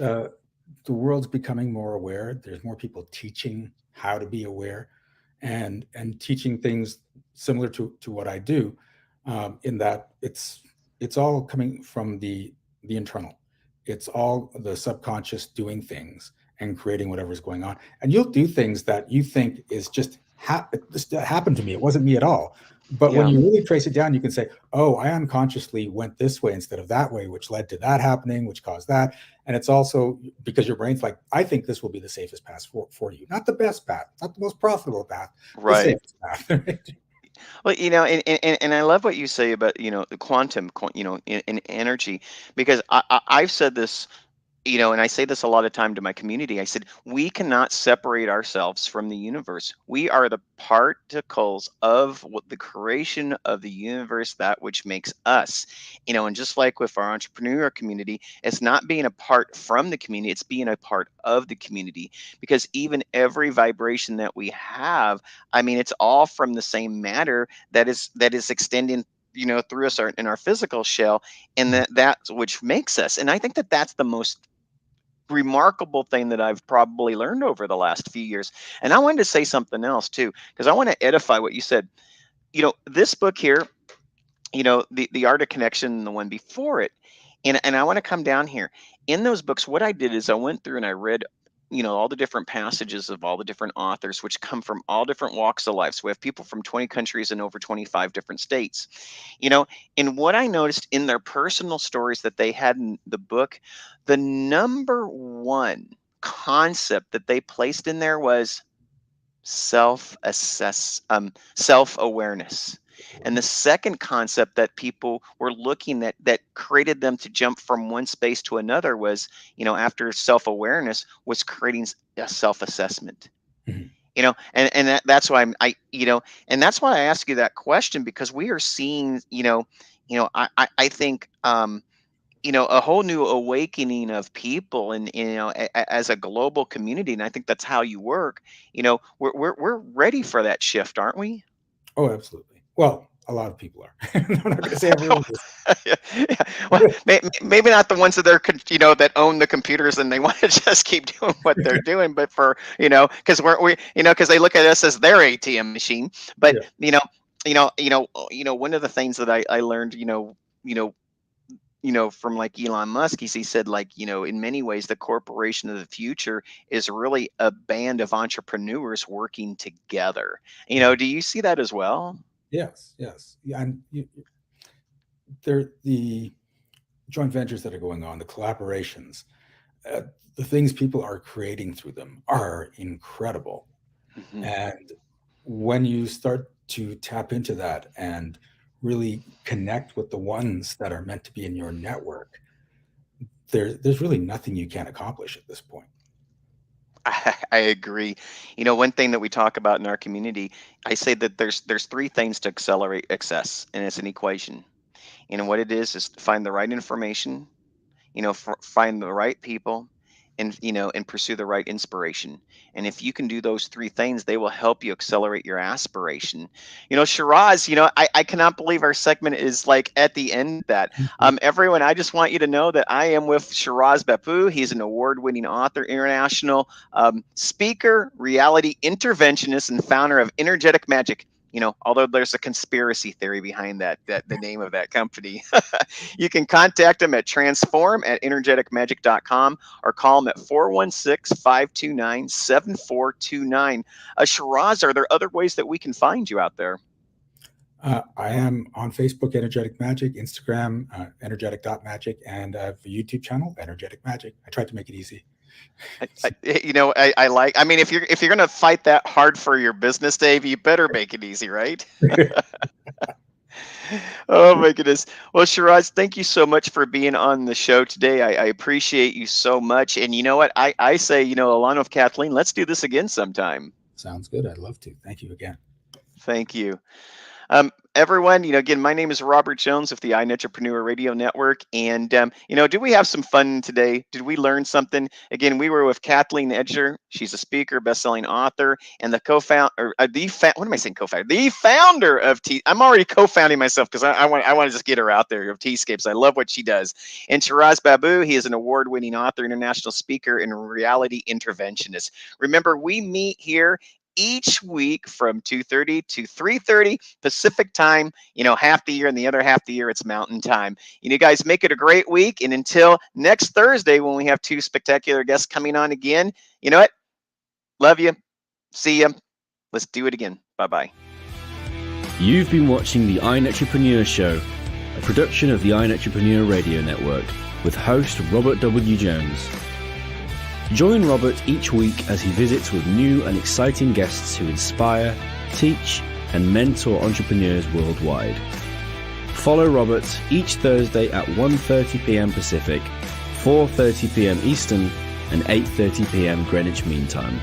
Uh, the world's becoming more aware. There's more people teaching how to be aware, and teaching things similar to what I do, in that it's all coming from the internal. It's all the subconscious doing things and creating whatever's going on. And you'll do things that you think is just this happened to me. It wasn't me at all. But when Yeah. you really trace it down, you can say, "Oh, I unconsciously went this way instead of that way, which led to that happening, which caused that." And it's also because your brain's like, I think this will be the safest path for you. Not the best path, not the most profitable path, the Right. safest path. Right? Well, and I love what you say about, the quantum, in energy, because I've said this, and I say this a lot of time to my community. I said, we cannot separate ourselves from the universe. We are the particles of what the creation of the universe, that which makes us. And just like with our entrepreneur community, it's not being apart from the community, it's being a part of the community. Because even every vibration that we have, I mean, it's all from the same matter that is extending, through us, in our physical shell, and that's which makes us. And I think that that's the most remarkable thing that I've probably learned over the last few years. And I wanted to say something else too, because I want to edify what you said. This book here, the Art of Connection, and the one before it, and I want to come down here. In those books, what I did is I went through and I read, all the different passages of all the different authors, which come from all different walks of life. So we have people from 20 countries and over 25 different states. you know and what I noticed in their personal stories that they had in the book, the number one concept that they placed in there was self-awareness. And the second concept that people were looking at that created them to jump from one space to another was, after self-awareness, was creating a self-assessment. Mhm. And that's why and that's why I ask you that question, because we are seeing, I think, a whole new awakening of people, and as a global community. And I think that's how you work. We're ready for that shift, aren't we? Oh, absolutely. Well, a lot of people are. I'm not going to say everyone is. Yeah, yeah. Well, maybe not the ones that that own the computers and they want to just keep doing what they're doing, but for, because because they look at us as their ATM machine. But Yeah. one of the things that I learned, you know from like Elon Musk, he said, like, in many ways, the corporation of the future is really a band of entrepreneurs working together. Mhm. Do you see that as well? Yes, yes. Yeah, and the joint ventures that are going on, the collaborations, uh, the things people are creating through them are incredible. Mhm. And when you start to tap into that and really connect with the ones that are meant to be in your network, there's really nothing you can't accomplish at this point. I agree. One thing that we talk about in our community, I say that there's three things to accelerate excess, and it's an equation. What it is to find the right information, find the right people, and pursue the right inspiration. And if you can do those three things, they will help you accelerate your aspiration. Shiraz, I cannot believe our segment is like at the end of that. Everyone, I just want you to know that I am with Shiraz Baboo. He's an award-winning author, international speaker, reality interventionist, and founder of Energetic Magic. Although there's a conspiracy theory behind that the name of that company. You can contact him at transform@energeticmagic.com or call him at 416-529-7429. Shiraz, are there other ways that we can find you out there? I am on Facebook, Energetic Magic, Instagram, energetic.magic, and I have a YouTube channel, Energetic Magic. I tried to make it easy. I like. I mean, if you're gonna fight that hard for your business, Dave, you better make it easy, right? Oh my goodness. Well, Shiraz, thank you so much for being on the show today. I appreciate you so much. And you know what? I say, along with Kathleen, let's do this again sometime. Sounds good. I'd love to. Thank you again. Thank you. Everyone, again, my name is Robert Jones of the iNetrepreneur Radio Network. And, did we have some fun today? Did we learn something? Again, we were with Kathleen Edinger. She's a speaker, best-selling author, and the co-founder, what am I saying, co-founder? The founder of I'm already co-founding myself because I want to just get her out there, of TeaScapes. I love what she does. And Shiraz Baboo, he is an award-winning author, international speaker, and reality interventionist. Remember, we meet here each week from 2:30 to 3:30 Pacific time, half the year, and the other half the year it's Mountain Time. You guys make it a great week. And until next Thursday, when we have two spectacular guests coming on again, you know what? Love you. See you. Let's do it again. Bye-bye. You've been watching the iNetrepreneur Show, a production of the iNetrepreneur Radio Network with host Robert W. Jones. Join Robert each week as he visits with new and exciting guests who inspire, teach, and mentor entrepreneurs worldwide. Follow Robert each Thursday at 1:30 p.m. Pacific, 4:30 p.m. Eastern, and 8:30 p.m. Greenwich Mean Time.